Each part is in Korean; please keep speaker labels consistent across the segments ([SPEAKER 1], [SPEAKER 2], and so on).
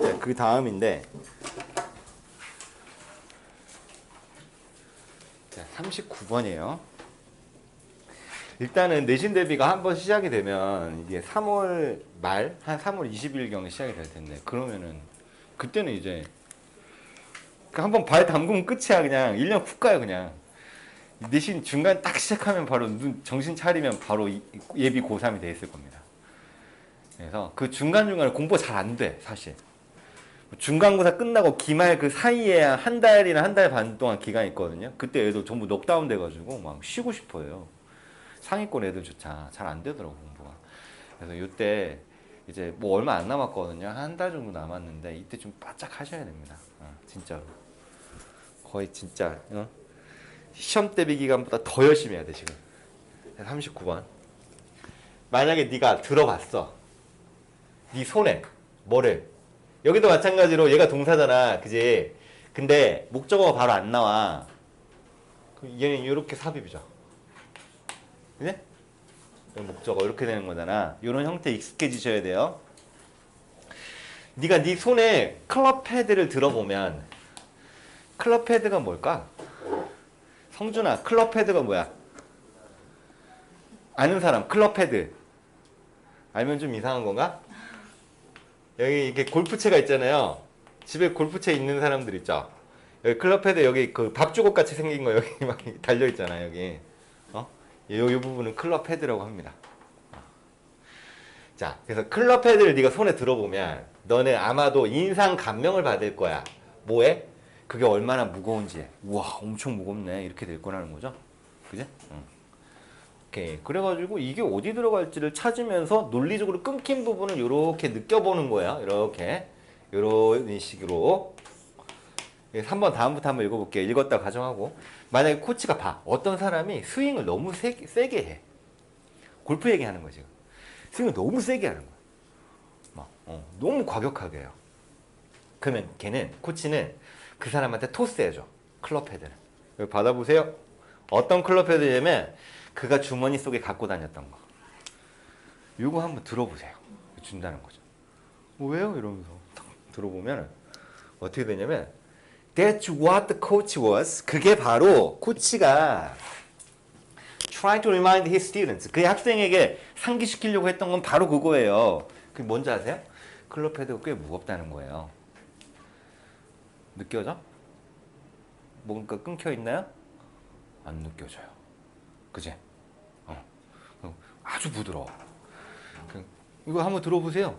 [SPEAKER 1] 자, 그 다음인데, 자, 39번이에요. 일단은 내신 대비가 한번 시작이 되면 이게 3월 말, 한 3월 20일경에 시작이 될 텐데, 그러면은 그때는 이제 한번 발 담그면 끝이야. 그냥 1년 훅 가요. 그냥 내신 중간 딱 시작하면 바로 정신 차리면 바로 예비 고3이 돼 있을 겁니다. 그래서 그 중간중간에 공부 잘 안 돼, 사실. 중간고사 끝나고 기말 그 사이에 한 달이나 한 달 반 동안 기간이 있거든요. 그때 애들 전부 넉다운 돼가지고 막 쉬고 싶어요. 상위권 애들조차 잘 안 되더라고, 공부가. 그래서 이때 이제 뭐 얼마 안 남았거든요. 한 달 정도 남았는데 이때 좀 바짝 하셔야 됩니다. 진짜로. 거의 진짜 시험 대비 기간보다 더 열심히 해야 돼, 지금. 39번. 만약에 네가 들어봤어. 네 손에 뭐를. 여기도 마찬가지로 얘가 동사잖아. 그지? 근데 목적어가 바로 안 나와. 얘는 이렇게 삽입이죠. 그지? 목적어 이렇게 되는 거잖아. 이런 형태에 익숙해지셔야 돼요. 네가 네 손에 클럽 패드를 들어보면 클럽 패드가 뭘까? 성준아, 클럽 패드가 뭐야? 아는 사람, 클럽 패드. 알면 좀 이상한 건가? 여기 이렇게 골프채가 있잖아요. 집에 골프채 있는 사람들 있죠? 여기 클럽 패드 여기 그 밥주걱 같이 생긴 거 여기 막 달려 있잖아, 여기. 이 부분은 클럽 패드라고 합니다. 자, 그래서 클럽 패드를 네가 손에 들어보면 너는 아마도 인상 감명을 받을 거야. 뭐에? 그게 얼마나 무거운지. 우와, 엄청 무겁네. 이렇게 될 거라는 거죠. 그지? 오케이. 그래가지고 이게 어디 들어갈지를 찾으면서 논리적으로 끊긴 부분을 이렇게 느껴보는 거야. 이렇게. 이런 식으로. 3번 다음부터 한번 읽어볼게요. 읽었다 가정하고. 만약에 코치가 봐. 어떤 사람이 스윙을 너무 세게 해. 골프 얘기하는 거지. 스윙을 너무 세게 하는 거야. 너무 과격하게 해요. 그러면 걔는, 코치는 그 사람한테 토스해줘. 클럽 패드를. 여기 받아보세요. 어떤 클럽 패드냐면 그가 주머니 속에 갖고 다녔던 거. 이거 한번 들어보세요. 준다는 거죠. 왜요? 이러면서 탁 들어보면 어떻게 되냐면 That's what the coach was. 그게 바로 코치가 trying to remind his students. 그 학생에게 상기시키려고 했던 건 바로 그거예요. 그게 뭔지 아세요? 클럽 패드가 꽤 무겁다는 거예요. 느껴져? 뭔가 끊겨 있나요? 안 느껴져요. 그지? 아주 부드러워. 이거 한번 들어보세요.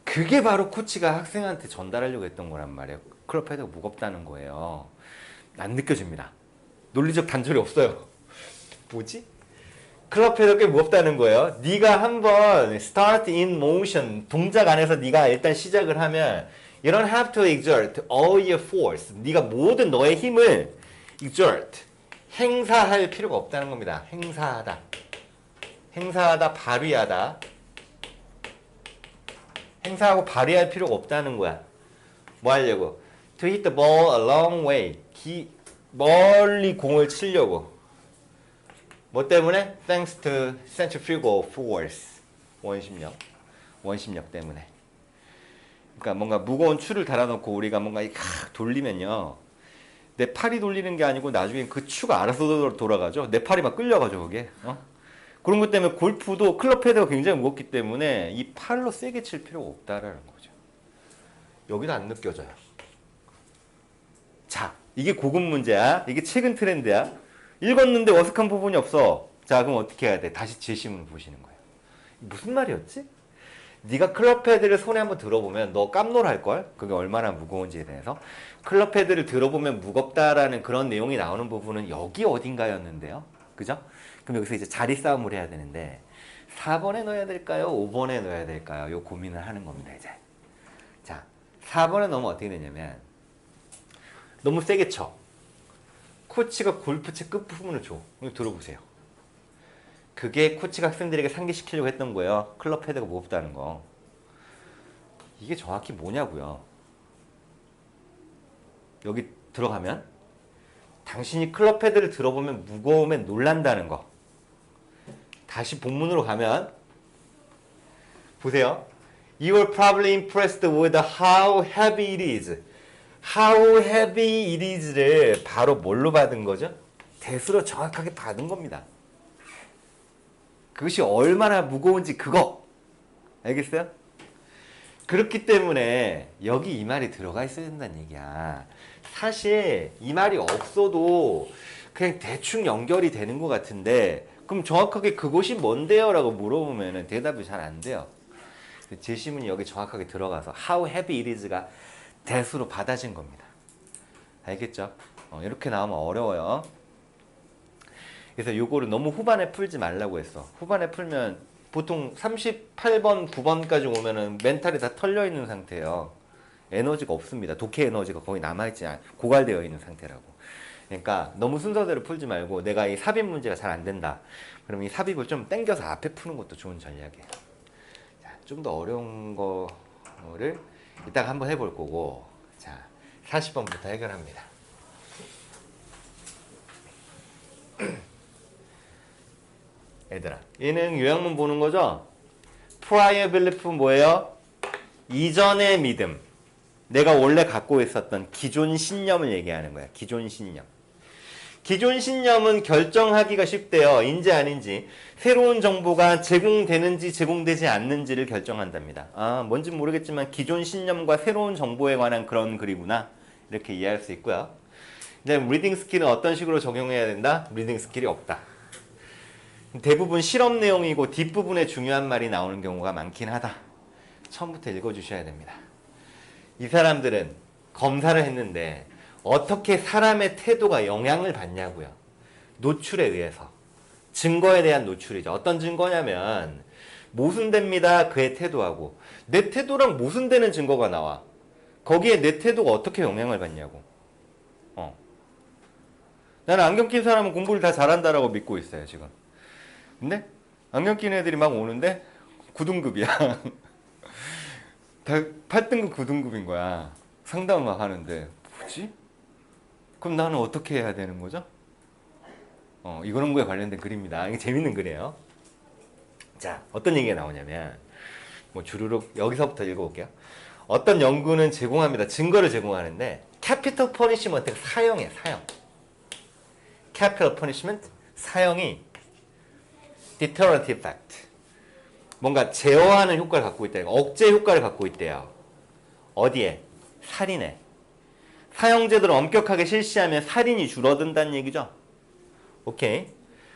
[SPEAKER 1] 그게 바로 코치가 학생한테 전달하려고 했던 거란 말이에요. 클럽 패드가 무겁다는 거예요. 안 느껴집니다. 논리적 단절이 없어요. 뭐지? 클럽 패드가 꽤 무겁다는 거예요. 네가 한번 start in motion 동작 안에서 네가 일단 시작을 하면 you don't have to exert all your force. 네가 모든 너의 힘을 exert 행사할 필요가 없다는 겁니다. 행사하다. 행사하다, 발휘하다. 행사하고 발휘할 필요가 없다는 거야. 뭐 하려고? To hit the ball a long way. 멀리 공을 치려고. 뭐 때문에? Thanks to centrifugal force. 원심력 때문에. 그러니까 뭔가 무거운 추를 달아놓고 우리가 뭔가 돌리면요. 내 팔이 돌리는 게 아니고 나중에 그 추가 알아서 돌아가죠. 내 팔이 막 끌려가죠, 그게. 그런 것 때문에 골프도 클럽 패드가 굉장히 무겁기 때문에 이 팔로 세게 칠 필요가 없다라는 거죠. 여기도 안 느껴져요. 자, 이게 고급 문제야. 이게 최근 트렌드야. 읽었는데 어색한 부분이 없어. 자, 그럼 어떻게 해야 돼? 다시 제시문을 보시는 거예요. 무슨 말이었지? 네가 클럽 패드를 손에 한번 들어보면 너 깜놀할걸? 그게 얼마나 무거운지에 대해서. 클럽 패드를 들어보면 무겁다라는 그런 내용이 나오는 부분은 여기 어딘가였는데요. 그죠? 그럼 여기서 이제 자리 싸움을 해야 되는데 4번에 넣어야 될까요? 5번에 넣어야 될까요? 요 고민을 하는 겁니다, 이제. 자, 4번에 넣으면 어떻게 되냐면 너무 세게 쳐. 코치가 골프채 끝부분을 줘. 이거 들어보세요. 그게 코치가 학생들에게 상기시키려고 했던 거예요. 클럽 패드가 무겁다는 거. 이게 정확히 뭐냐고요. 여기 들어가면 당신이 클럽 패드를 들어보면 무거움에 놀란다는 거. 다시 본문으로 가면 보세요. You are probably impressed with how heavy it is. How heavy it is를 바로 뭘로 받은 거죠? 대수로 정확하게 받은 겁니다. 그것이 얼마나 무거운지 그거. 알겠어요? 그렇기 때문에 여기 이 말이 들어가 있어야 된다는 얘기야. 사실 이 말이 없어도 그냥 대충 연결이 되는 것 같은데 그럼 정확하게 그것이 뭔데요? 라고 물어보면 대답이 잘 안 돼요. 제시문이 여기 정확하게 들어가서 how heavy it is가 대수로 받아진 겁니다. 알겠죠? 이렇게 나오면 어려워요. 그래서 요거를 너무 후반에 풀지 말라고 했어. 후반에 풀면 보통 38번, 9번까지 오면은 멘탈이 다 털려 있는 상태예요. 에너지가 없습니다. 독해 에너지가 거의 남아있지 고갈되어 있는 상태라고. 그러니까 너무 순서대로 풀지 말고 내가 이 삽입 문제가 잘 안 된다. 그럼 이 삽입을 좀 당겨서 앞에 푸는 것도 좋은 전략이에요. 좀 더 어려운 거를 이따가 한번 해볼 거고, 자 40번부터 해결합니다. 얘들아, 얘는 요약문 보는 거죠? prior belief 뭐예요? 이전의 믿음. 내가 원래 갖고 있었던 기존 신념을 얘기하는 거야. 기존 신념. 기존 신념은 결정하기가 쉽대요. 인지 아닌지. 새로운 정보가 제공되는지 제공되지 않는지를 결정한답니다. 아, 뭔지 모르겠지만 기존 신념과 새로운 정보에 관한 그런 글이구나. 이렇게 이해할 수 있고요. 이제 리딩 스킬은 어떤 식으로 적용해야 된다? 리딩 스킬이 없다. 대부분 실험 내용이고 뒷부분에 중요한 말이 나오는 경우가 많긴 하다. 처음부터 읽어주셔야 됩니다. 이 사람들은 검사를 했는데 어떻게 사람의 태도가 영향을 받냐고요. 노출에 의해서. 증거에 대한 노출이죠. 어떤 증거냐면 모순됩니다. 그의 태도하고. 내 태도랑 모순되는 증거가 나와. 거기에 내 태도가 어떻게 영향을 받냐고. 나는 안경 낀 사람은 공부를 다 잘한다라고 믿고 있어요, 지금. 근데 안경 낀 애들이 막 오는데 9등급이야. 다 8등급 9등급인 거야. 상담을 막 하는데 뭐지? 그럼 나는 어떻게 해야 되는 거죠? 이거는 거에 관련된 글입니다. 이게 재밌는 글이에요. 자, 어떤 얘기가 나오냐면 뭐 주르륵 여기서부터 읽어볼게요. 어떤 연구는 제공합니다. 증거를 제공하는데 capital punishment가 사형이에요. 사형. capital punishment 사형이 deterrent effect 뭔가 제어하는 효과를 갖고 있다. 억제 효과를 갖고 있대요. 어디에? 살인에. 사형제도를 엄격하게 실시하면 살인이 줄어든다는 얘기죠. 오케이.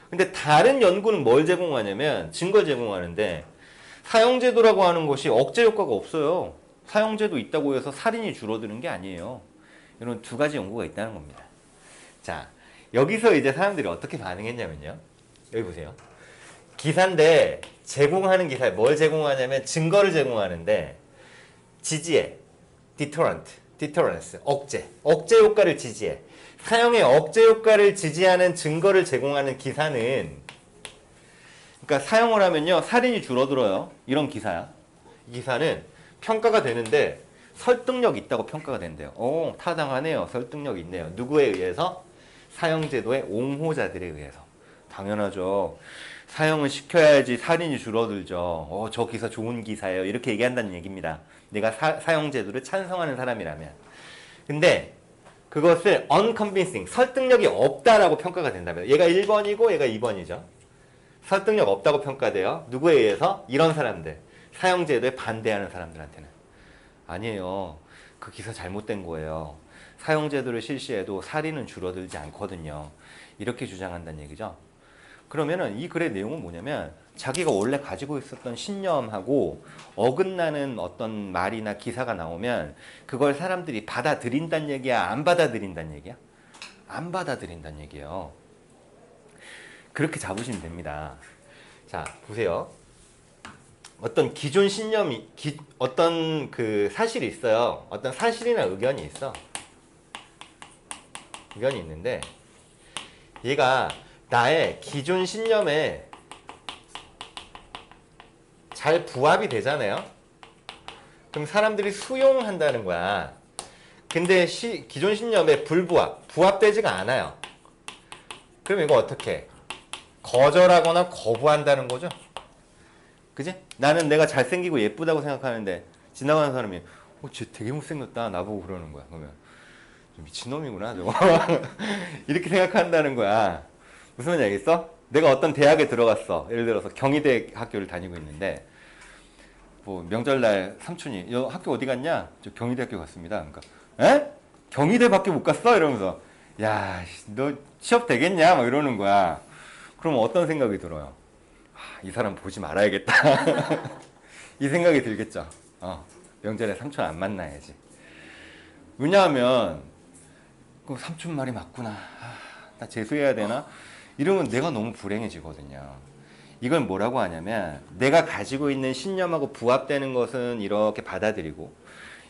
[SPEAKER 1] 근데 다른 연구는 뭘 제공하냐면 증거 제공하는데 사형제도라고 하는 것이 억제 효과가 없어요. 사형제도 있다고 해서 살인이 줄어드는 게 아니에요. 이런 두 가지 연구가 있다는 겁니다. 자, 여기서 이제 사람들이 어떻게 반응했냐면요. 여기 보세요. 기사인데 제공하는 기사에 뭘 제공하냐면 증거를 제공하는데 지지해. deterrence, 억제 효과를 지지해. 사형의 억제 효과를 지지하는 증거를 제공하는 기사는 그러니까 사용을 하면요 살인이 줄어들어요. 이런 기사야. 이 기사는 평가가 되는데 설득력 있다고 평가가 된대요. 오, 타당하네요. 설득력 있네요. 누구에 의해서? 사형제도의 옹호자들에 의해서. 당연하죠. 사형을 시켜야지 살인이 줄어들죠. 저 기사 좋은 기사예요. 이렇게 얘기한다는 얘기입니다. 내가 사형제도를 찬성하는 사람이라면. 근데 그것을 unconvincing, 설득력이 없다라고 평가가 된다면 얘가 1번이고 얘가 2번이죠. 설득력 없다고 평가돼요. 누구에 의해서? 이런 사람들. 사형제도에 반대하는 사람들한테는. 아니에요. 그 기사 잘못된 거예요. 사형제도를 실시해도 살인은 줄어들지 않거든요. 이렇게 주장한다는 얘기죠. 그러면은 이 글의 내용은 뭐냐면 자기가 원래 가지고 있었던 신념하고 어긋나는 어떤 말이나 기사가 나오면 그걸 사람들이 받아들인다는 얘기야? 안 받아들인다는 얘기야? 안 받아들인다는 얘기예요. 그렇게 잡으시면 됩니다. 자, 보세요. 어떤 기존 신념이, 어떤 그 사실이 있어요. 어떤 사실이나 의견이 있어. 의견이 있는데 얘가 나의 기존 신념에 잘 부합이 되잖아요. 그럼 사람들이 수용한다는 거야. 근데 기존 신념에 부합되지가 않아요. 그럼 이거 어떻게 해? 거절하거나 거부한다는 거죠. 그지? 나는 내가 잘생기고 예쁘다고 생각하는데 지나가는 사람이 쟤 되게 못생겼다 나보고 그러는 거야. 그러면 좀 미친놈이구나 저거. 이렇게 생각한다는 거야. 무슨 말인지 알겠어? 내가 어떤 대학에 들어갔어. 예를 들어서 경희대 학교를 다니고 있는데 뭐 명절날 삼촌이 너 학교 어디 갔냐? 저 경희대 학교 갔습니다. 그러니까 에? 경희대밖에 못 갔어? 이러면서 야, 너 취업 되겠냐? 막 이러는 거야. 그러면 어떤 생각이 들어요? 이 사람 보지 말아야겠다. 이 생각이 들겠죠. 명절에 삼촌 안 만나야지. 왜냐하면 그 삼촌 말이 맞구나. 나 재수해야 되나? 이러면 내가 너무 불행해지거든요. 이걸 뭐라고 하냐면 내가 가지고 있는 신념하고 부합되는 것은 이렇게 받아들이고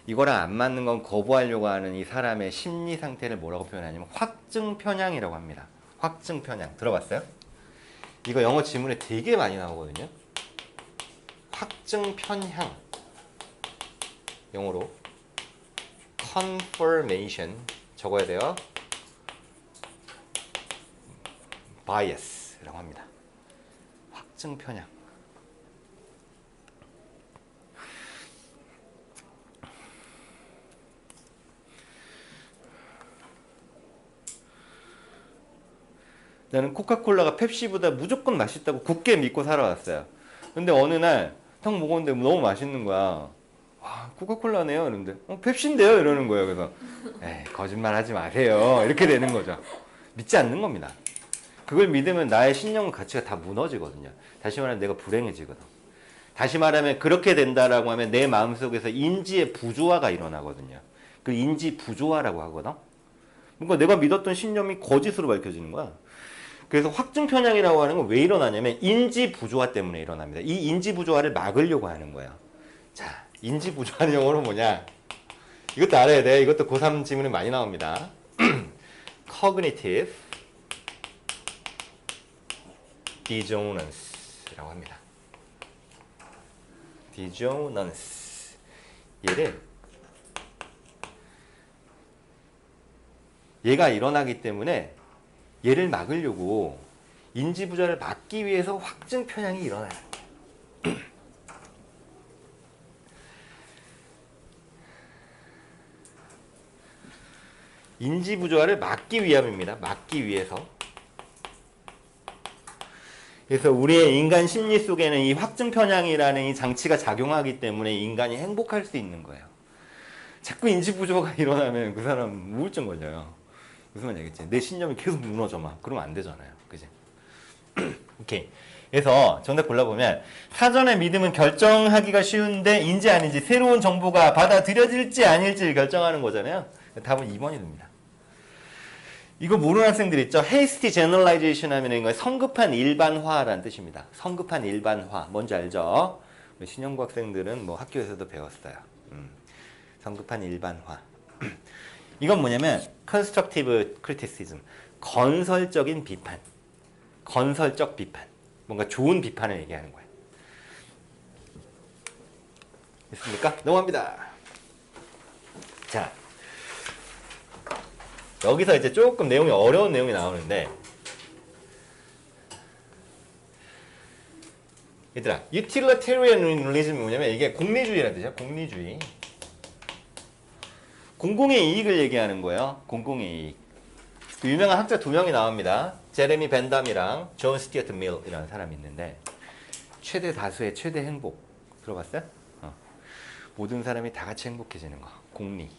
[SPEAKER 1] 이거랑 안 맞는 건 거부하려고 하는 이 사람의 심리 상태를 뭐라고 표현하냐면 확증 편향이라고 합니다. 확증 편향. 들어봤어요? 이거 영어 지문에 되게 많이 나오거든요. 확증 편향. 영어로 confirmation 적어야 돼요. bias라고 합니다. 확증 편향. 나는 코카콜라가 펩시보다 무조건 맛있다고 굳게 믿고 살아왔어요. 근데 어느 날 딱 먹었는데 너무 맛있는 거야. 와, 코카콜라네요. 이러는데 펩시인데요. 이러는 거예요. 그래서 에이, 거짓말 하지 마세요. 이렇게 되는 거죠. 믿지 않는 겁니다. 그걸 믿으면 나의 신념 가치가 다 무너지거든요. 다시 말하면 내가 불행해지거든. 다시 말하면 그렇게 된다라고 하면 내 마음속에서 인지의 부조화가 일어나거든요. 그 인지 부조화라고 하거든. 뭔가 내가 믿었던 신념이 거짓으로 밝혀지는 거야. 그래서 확증 편향이라고 하는 건 왜 일어나냐면 인지 부조화 때문에 일어납니다. 이 인지 부조화를 막으려고 하는 거예요. 자, 인지 부조화는 영어로 뭐냐? 이것도 알아야 돼. 이것도 고3 지문에 많이 나옵니다. Cognitive dissonance라고 합니다. dissonance. 얘가 일어나기 때문에 얘를 막으려고 인지 부조화를 막기 위해서 확증 편향이 일어나요. 인지 부조화를 막기 위함입니다. 막기 위해서. 그래서 우리의 인간 심리 속에는 이 확증 편향이라는 이 장치가 작용하기 때문에 인간이 행복할 수 있는 거예요. 자꾸 인지 부조화가 일어나면 그 사람 우울증 걸려요. 무슨 말인지 알겠지? 내 신념이 계속 무너져 막. 그러면 안 되잖아요. 그지? 오케이. 그래서 정답 골라보면 사전에 믿음은 결정하기가 쉬운데 인지 아닌지 새로운 정보가 받아들여질지 아닐지 결정하는 거잖아요. 답은 2번이 됩니다. 이거 모르는 학생들 있죠? hasty generalization 하면 이거 성급한 일반화라는 뜻입니다. 성급한 일반화. 뭔지 알죠? 우리 신영고 학생들은 뭐 학교에서도 배웠어요. 성급한 일반화. 이건 뭐냐면 constructive criticism. 건설적인 비판. 건설적 비판. 뭔가 좋은 비판을 얘기하는 거예요. 됐습니까? 넘어갑니다. 자, 여기서 이제 조금 내용이 어려운 내용이 나오는데 얘들아, utilitarianism이 뭐냐면 이게 공리주의라는 뜻이야. 공리주의. 공공의 이익을 얘기하는 거예요. 공공의 이익. 그 유명한 학자 두 명이 나옵니다. 제레미 벤담이랑 존 스튜어트 밀이라는 사람이 있는데 최대 다수의 최대 행복 들어봤어요? 모든 사람이 다 같이 행복해지는 거. 공리.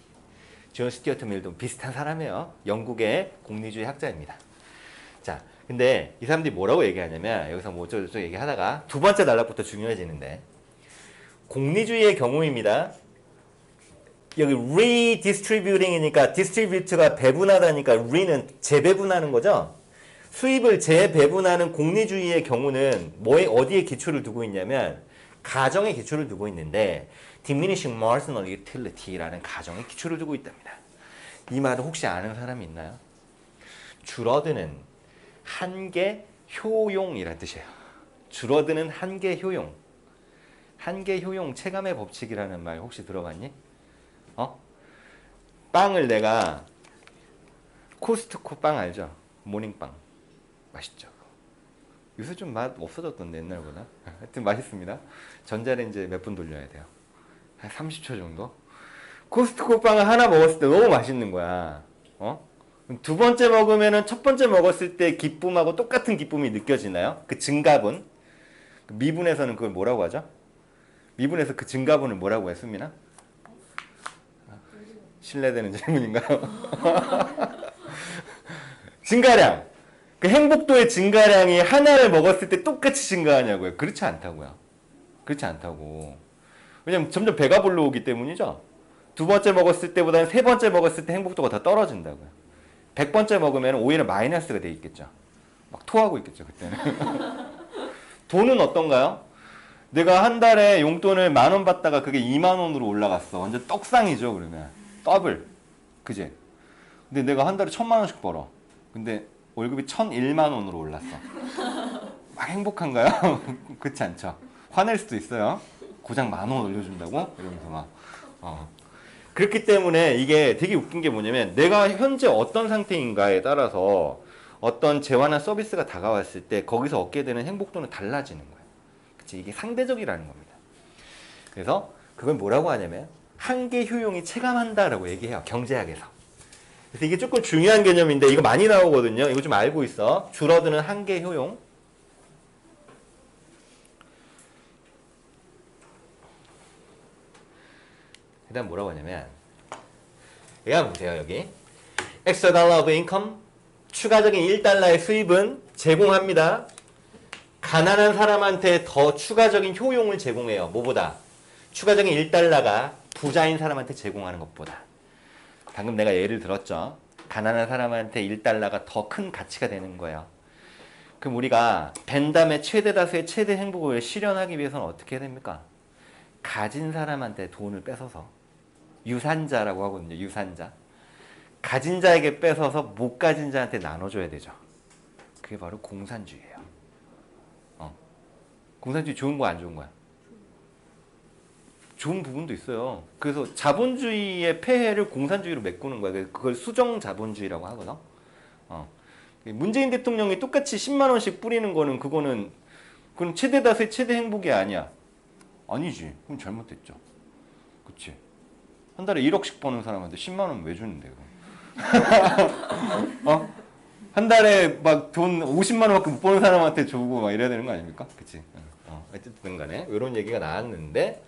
[SPEAKER 1] 존 스튜어트 밀도 비슷한 사람이에요. 영국의 공리주의 학자입니다. 자, 근데 이 사람들이 뭐라고 얘기하냐면 여기서 뭐 어쩌고저쩌고 얘기하다가 두 번째 단락부터 중요해지는데 공리주의의 경우입니다. 여기 redistributing이니까 distribute가 배분하다니까 re는 재배분하는 거죠. 수입을 재배분하는 공리주의의 경우는 뭐에 어디에 기초를 두고 있냐면 가정에 기초를 두고 있는데 diminishing marginal utility라는 가정에 기초를 두고 있답니다. 이 말을 혹시 아는 사람이 있나요? 줄어드는 한계 효용이라는 뜻이에요. 줄어드는 한계 효용. 한계 효용 체감의 법칙이라는 말 혹시 들어봤니? 빵을 내가 코스트코 빵 알죠? 모닝빵 맛있죠. 요새 좀 맛 없어졌던데 옛날보다. 하여튼 맛있습니다. 전자레인지에 몇 분 돌려야 돼요? 한 30초 정도? 코스트코 빵을 하나 먹었을 때 너무 맛있는 거야. 어? 두 번째 먹으면은 첫 번째 먹었을 때 기쁨하고 똑같은 기쁨이 느껴지나요? 그 증가분. 미분에서는 그걸 뭐라고 하죠? 미분에서 그 증가분을 뭐라고 했습니다? 신뢰되는 질문인가요? 증가량. 그 행복도의 증가량이 하나를 먹었을 때 똑같이 증가하냐고요? 그렇지 않다고요. 그렇지 않다고. 왜냐면 점점 배가 불러오기 때문이죠. 두 번째 먹었을 때보다는 세 번째 먹었을 때 행복도가 더 떨어진다고요. 100번째 먹으면 오히려 마이너스가 돼 있겠죠. 막 토하고 있겠죠, 그때는. 돈은 어떤가요? 내가 한 달에 용돈을 10,000원 받다가 그게 20,000원으로 올라갔어. 완전 떡상이죠, 그러면. 더블. 그지? 근데 내가 한 달에 1,000,000원씩 벌어. 근데 월급이 1,001만원으로 올랐어. 막 행복한가요? 그렇지 않죠. 화낼 수도 있어요. 고작 10,000원 올려준다고? 이러면서 막. 그렇기 때문에 이게 되게 웃긴 게 뭐냐면 내가 현재 어떤 상태인가에 따라서 어떤 재화나 서비스가 다가왔을 때 거기서 얻게 되는 행복도는 달라지는 거예요. 그치? 이게 상대적이라는 겁니다. 그래서 그걸 뭐라고 하냐면 한계 효용이 체감한다라고 얘기해요. 경제학에서. 그래서 이게 조금 중요한 개념인데 이거 많이 나오거든요. 이거 좀 알고 있어. 줄어드는 한계 효용. 그 다음 뭐라고 하냐면 얘가 보세요. 여기 extra dollar of income 추가적인 1달러의 수입은 제공합니다. 가난한 사람한테 더 추가적인 효용을 제공해요. 뭐보다? 추가적인 1달러가 부자인 사람한테 제공하는 것보다. 방금 내가 예를 들었죠. 가난한 사람한테 1달러가 더 큰 가치가 되는 거예요. 그럼 우리가 벤담의 최대 다수의 최대 행복을 실현하기 위해서는 어떻게 해야 됩니까? 가진 사람한테 돈을 뺏어서 유산자라고 하거든요. 유산자. 가진 자에게 뺏어서 못 가진 자한테 나눠줘야 되죠. 그게 바로 공산주의예요. 공산주의 좋은 거야, 안 좋은 거야? 좋은 부분도 있어요. 그래서 자본주의의 폐해를 공산주의로 메꾸는 거야. 그걸 수정 자본주의라고 하거든. 문재인 대통령이 똑같이 10만 원씩 뿌리는 거는 그건 최대 다수의 최대 행복이 아니야. 아니지. 그럼 잘못됐죠. 그치? 한 달에 1억씩 버는 사람한테 10만 원 왜 주는데, 그럼? 한 달에 막 돈 50만 원밖에 못 버는 사람한테 주고 막 이래야 되는 거 아닙니까? 그치? 어쨌든 간에 이런 얘기가 나왔는데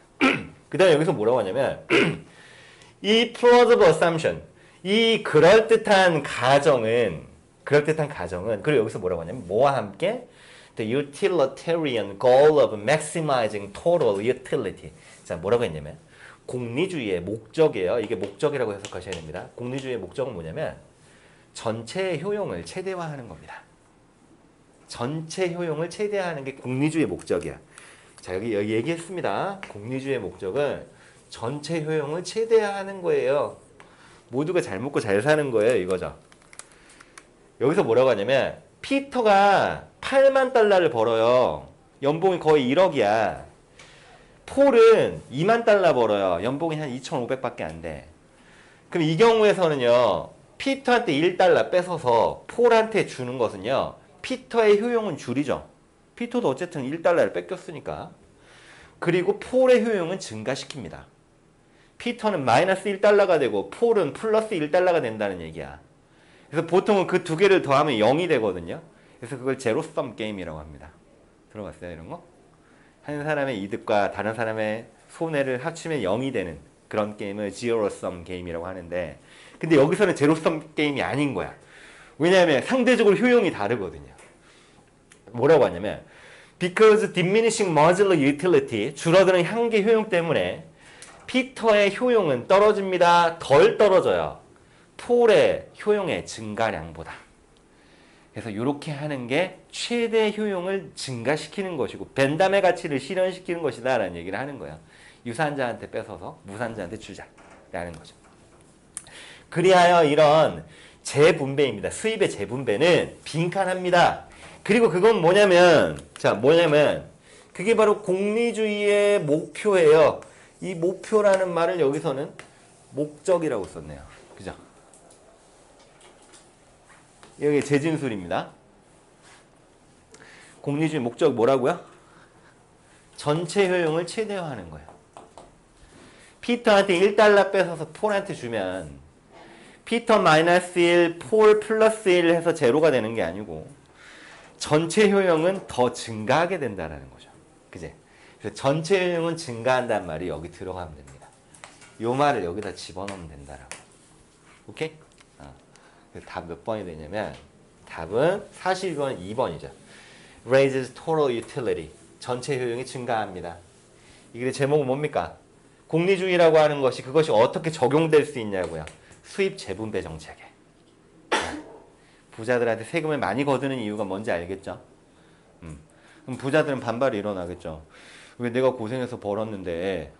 [SPEAKER 1] 그 다음에 여기서 뭐라고 하냐면 이 plausible assumption 이 그럴듯한 가정은 그리고 여기서 뭐라고 하냐면 뭐와 함께 the utilitarian goal of maximizing total utility 자 뭐라고 했냐면 공리주의의 목적이에요. 이게 목적이라고 해석하셔야 됩니다. 공리주의의 목적은 뭐냐면 전체 효용을 최대화하는 겁니다. 전체 효용을 최대화하는 게 공리주의의 목적이야. 자 여기 얘기했습니다. 공리주의의 목적은 전체 효용을 최대화하는 거예요. 모두가 잘 먹고 잘 사는 거예요. 이거죠. 여기서 뭐라고 하냐면 피터가 8만 달러를 벌어요. 연봉이 거의 1억이야. 폴은 2만 달러 벌어요. 연봉이 한 2,500밖에 안 돼. 그럼 이 경우에서는요. 피터한테 1달러 뺏어서 폴한테 주는 것은요. 피터의 효용은 줄이죠. 피터도 어쨌든 1달러를 뺏겼으니까. 그리고 폴의 효용은 증가시킵니다. 피터는 마이너스 1달러가 되고 폴은 플러스 1달러가 된다는 얘기야. 그래서 보통은 그 두 개를 더하면 0이 되거든요. 그래서 그걸 제로섬 게임이라고 합니다. 들어봤어요? 이런 거? 한 사람의 이득과 다른 사람의 손해를 합치면 0이 되는 그런 게임을 제로섬 게임이라고 하는데 근데 여기서는 제로섬 게임이 아닌 거야. 왜냐하면 상대적으로 효용이 다르거든요. 뭐라고 하냐면 because diminishing modular utility 줄어드는 한계 효용 때문에 피터의 효용은 떨어집니다. 덜 떨어져요. 폴의 효용의 증가량보다. 그래서 이렇게 하는 게 최대 효용을 증가시키는 것이고 벤담의 가치를 실현시키는 것이다 라는 얘기를 하는 거예요. 유산자한테 뺏어서 무산자한테 주자라는 거죠. 그리하여 이런 재분배입니다. 수입의 재분배는 빈칸합니다. 그리고 그건 뭐냐면 그게 바로 공리주의의 목표예요. 이 목표라는 말을 여기서는 목적이라고 썼네요. 그죠? 여기 재진술입니다. 공리주의 목적 뭐라고요? 전체 효용을 최대화하는 거예요. 피터한테 1달러 뺏어서 폴한테 주면 피터 마이너스 1, 폴 플러스 1 해서 제로가 되는 게 아니고 전체 효용은 더 증가하게 된다는 거죠. 그제? 그래서 전체 효용은 증가한다는 말이 여기 들어가면 됩니다. 요 말을 여기다 집어넣으면 된다라고. 오케이? 답 몇 번이 되냐면 답은 42번 2번이죠. raises total utility. 전체 효용이 증가합니다. 이게 제목은 뭡니까? 공리주의라고 하는 것이 그것이 어떻게 적용될 수 있냐고요. 수입 재분배 정책에. 부자들한테 세금을 많이 거두는 이유가 뭔지 알겠죠? 그럼 부자들은 반발이 일어나겠죠. 왜 내가 고생해서 벌었는데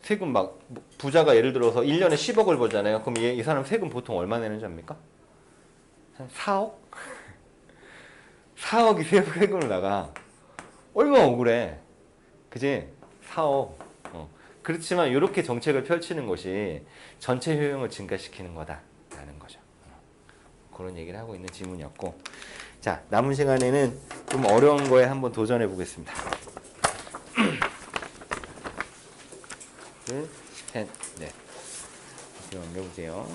[SPEAKER 1] 세금 막 부자가 예를 들어서 1년에 10억을 벌잖아요. 그럼 이 사람 세금 보통 얼마 내는지 압니까? 한 4억? 4억이 세금을 나가. 얼마나 억울해. 그지? 4억. 그렇지만 이렇게 정책을 펼치는 것이 전체 효용을 증가시키는 거다라는 거죠. 그런 얘기를 하고 있는 지문이었고, 자 남은 시간에는 좀 어려운 거에 한번 도전해 보겠습니다. 둘, 셋, 넷. 이렇게 넘겨보세요.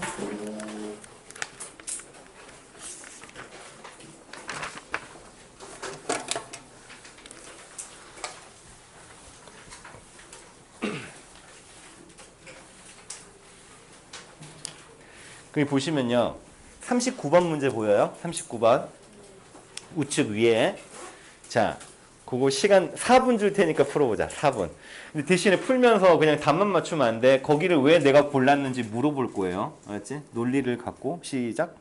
[SPEAKER 1] 여기 보시면요. 39번 문제 보여요? 39번. 우측 위에. 자, 그거 시간 4분 줄 테니까 풀어보자. 4분. 근데 대신에 풀면서 그냥 답만 맞추면 안 돼. 거기를 왜 내가 골랐는지 물어볼 거예요. 알았지? 논리를 갖고 시작.